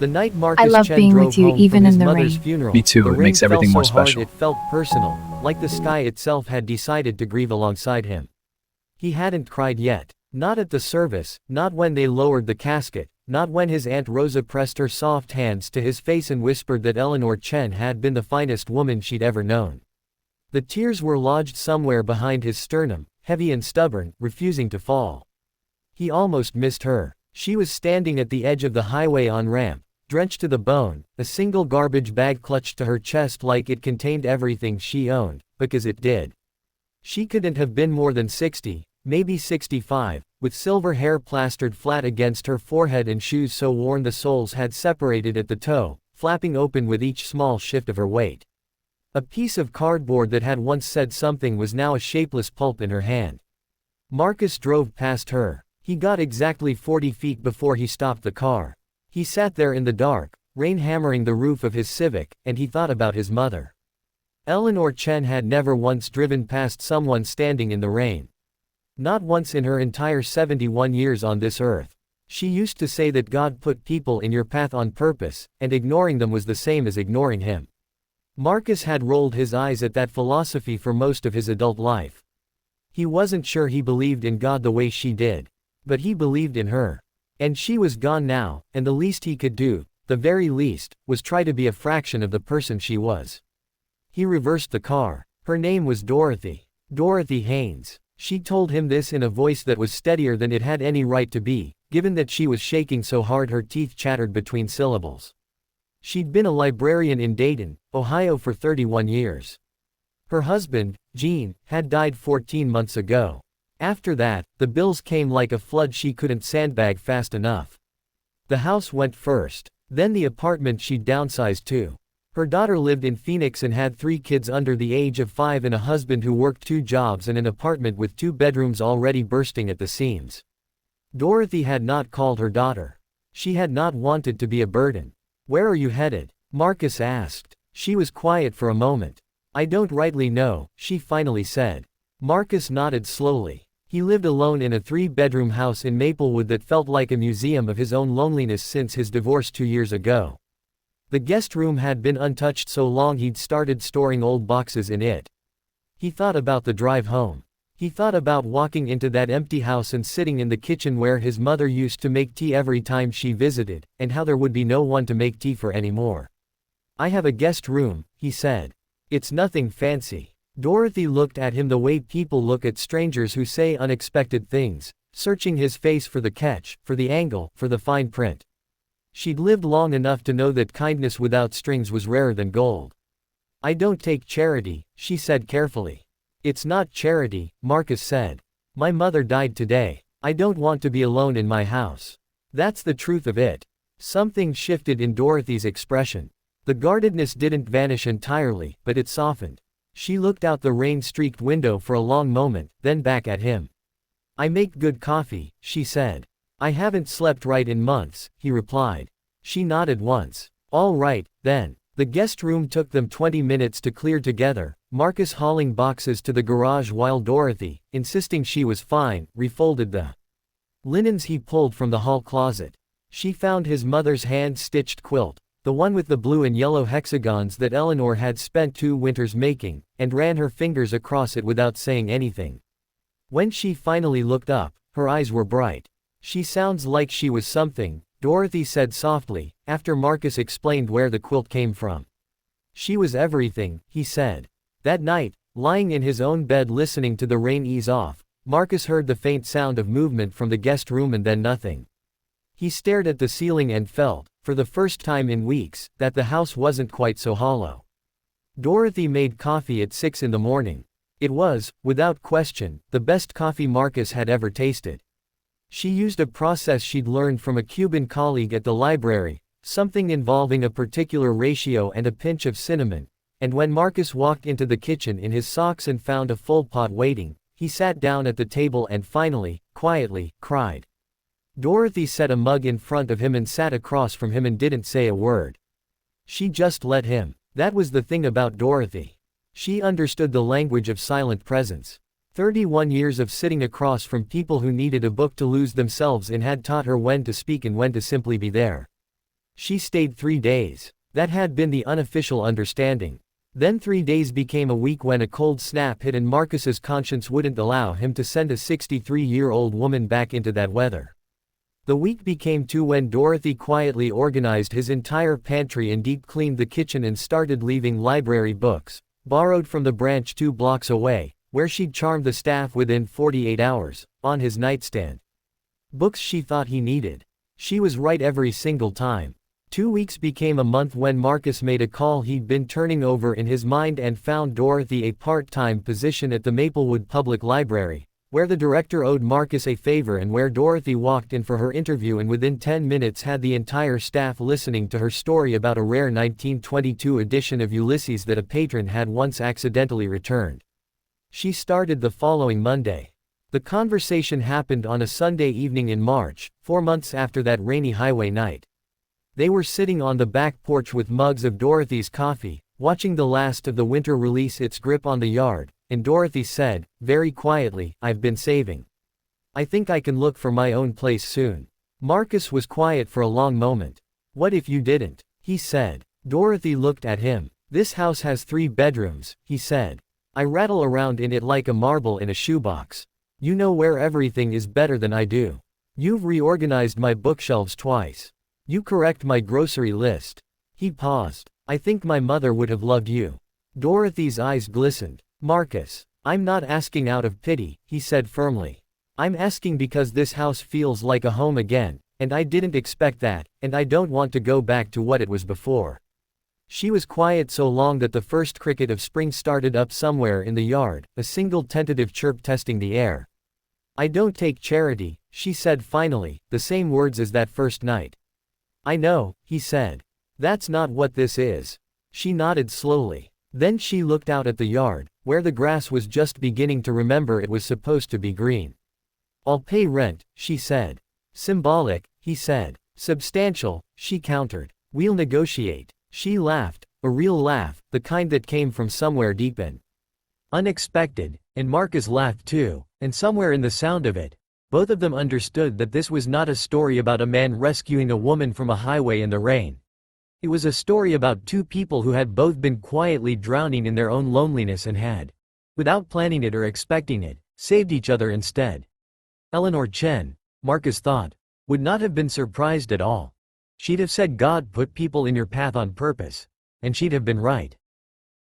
The night I Marcus love Chen being drove with you home from even his in the mother's rain. funeral, Me too, the it rain makes fell everything so more hard special. it felt personal, like the sky itself had decided to grieve alongside him. He hadn't cried yet. Not at the service, not when they lowered the casket, not when his Aunt Rosa pressed her soft hands to his face and whispered that Eleanor Chen had been the finest woman she'd ever known. The tears were lodged somewhere behind his sternum, heavy and stubborn, refusing to fall. He almost missed her. She was standing at the edge of the highway on-ramp, drenched to the bone, a single garbage bag clutched to her chest like it contained everything she owned, because it did. She couldn't have been more than 60, maybe 65, with silver hair plastered flat against her forehead and shoes so worn the soles had separated at the toe, flapping open with each small shift of her weight. A piece of cardboard that had once said something was now a shapeless pulp in her hand. Marcus drove past her. He got exactly 40 feet before he stopped the car. He sat there in the dark, rain hammering the roof of his Civic, and he thought about his mother. Eleanor Chen had never once driven past someone standing in the rain. Not once in her entire 71 years on this earth. She used to say that God put people in your path on purpose, and ignoring them was the same as ignoring him. Marcus had rolled his eyes at that philosophy for most of his adult life. He wasn't sure he believed in God the way she did. But he believed in her. And she was gone now, and the least he could do, the very least, was try to be a fraction of the person she was. He reversed the car. Her name was Dorothy. Dorothy Haynes. She told him this in a voice that was steadier than it had any right to be, given that she was shaking so hard her teeth chattered between syllables. She'd been a librarian in Dayton, Ohio for 31 years. Her husband, Gene, had died 14 months ago. After that, the bills came like a flood she couldn't sandbag fast enough. The house went first. Then the apartment she'd downsized to. Her daughter lived in Phoenix and had 3 kids under the age of 5 and a husband who worked 2 jobs and an apartment with 2 bedrooms already bursting at the seams. Dorothy had not called her daughter. She had not wanted to be a burden. "Where are you headed?" Marcus asked. She was quiet for a moment. "I don't rightly know," she finally said. Marcus nodded slowly. He lived alone in a 3-bedroom house in Maplewood that felt like a museum of his own loneliness since his divorce 2 years ago. The guest room had been untouched so long he'd started storing old boxes in it. He thought about the drive home. He thought about walking into that empty house and sitting in the kitchen where his mother used to make tea every time she visited, and how there would be no one to make tea for anymore. "I have a guest room," he said. "It's nothing fancy." Dorothy looked at him the way people look at strangers who say unexpected things, searching his face for the catch, for the angle, for the fine print. She'd lived long enough to know that kindness without strings was rarer than gold. "I don't take charity," she said carefully. "It's not charity," Marcus said. "My mother died today. I don't want to be alone in my house. That's the truth of it." Something shifted in Dorothy's expression. The guardedness didn't vanish entirely, but it softened. She looked out the rain-streaked window for a long moment, then back at him. "I make good coffee," she said. "I haven't slept right in months," he replied. She nodded once. "All right, then." The guest room took them 20 minutes to clear together, Marcus hauling boxes to the garage while Dorothy, insisting she was fine, refolded the linens he pulled from the hall closet. She found his mother's hand-stitched quilt, the one with the blue and yellow hexagons that Eleanor had spent 2 winters making, and ran her fingers across it without saying anything. When she finally looked up, her eyes were bright. "She sounds like she was something," Dorothy said softly, after Marcus explained where the quilt came from. "She was everything," he said. That night, lying in his own bed listening to the rain ease off, Marcus heard the faint sound of movement from the guest room and then nothing. He stared at the ceiling and felt, for the first time in weeks, that the house wasn't quite so hollow. Dorothy made coffee at 6 in the morning. It was, without question, the best coffee Marcus had ever tasted. She used a process she'd learned from a Cuban colleague at the library, something involving a particular ratio and a pinch of cinnamon, and when Marcus walked into the kitchen in his socks and found a full pot waiting, he sat down at the table and finally, quietly, cried. Dorothy set a mug in front of him and sat across from him and didn't say a word. She just let him. That was the thing about Dorothy. She understood the language of silent presence. 31 years of sitting across from people who needed a book to lose themselves in had taught her when to speak and when to simply be there. She stayed 3 days. That had been the unofficial understanding. Then 3 days became a week when a cold snap hit and Marcus's conscience wouldn't allow him to send a 63-year-old woman back into that weather. The week became 2 when Dorothy quietly organized his entire pantry and deep cleaned the kitchen and started leaving library books, borrowed from the branch 2 blocks away, where she'd charmed the staff within 48 hours, on his nightstand. Books she thought he needed. She was right every single time. 2 weeks became a month when Marcus made a call he'd been turning over in his mind and found Dorothy a part-time position at the Maplewood Public Library, where the director owed Marcus a favor and where Dorothy walked in for her interview and within 10 minutes had the entire staff listening to her story about a rare 1922 edition of Ulysses that a patron had once accidentally returned. She started the following Monday. The conversation happened on a Sunday evening in March, 4 months after that rainy highway night. They were sitting on the back porch with mugs of Dorothy's coffee, watching the last of the winter release its grip on the yard, and Dorothy said, very quietly, "I've been saving. I think I can look for my own place soon." Marcus was quiet for a long moment. "What if you didn't?" he said. Dorothy looked at him. "This house has 3 bedrooms," he said. "I rattle around in it like a marble in a shoebox. You know where everything is better than I do. You've reorganized my bookshelves twice. You correct my grocery list." He paused. "I think my mother would have loved you." Dorothy's eyes glistened. "Marcus, I'm not asking out of pity," he said firmly. "I'm asking because this house feels like a home again, and I didn't expect that, and I don't want to go back to what it was before." She was quiet so long that the first cricket of spring started up somewhere in the yard, a single tentative chirp testing the air. "I don't take charity," she said finally, the same words as that first night. "I know," he said. "That's not what this is." She nodded slowly. Then she looked out at the yard, where the grass was just beginning to remember it was supposed to be green. "I'll pay rent," she said. "Symbolic," he said. "Substantial," she countered. "We'll negotiate." She laughed, a real laugh, the kind that came from somewhere deep in. Unexpected, and Marcus laughed too, and somewhere in the sound of it, both of them understood that this was not a story about a man rescuing a woman from a highway in the rain. It was a story about 2 people who had both been quietly drowning in their own loneliness and had, without planning it or expecting it, saved each other instead. Eleanor Chen, Marcus thought, would not have been surprised at all. She'd have said God put people in your path on purpose, and she'd have been right.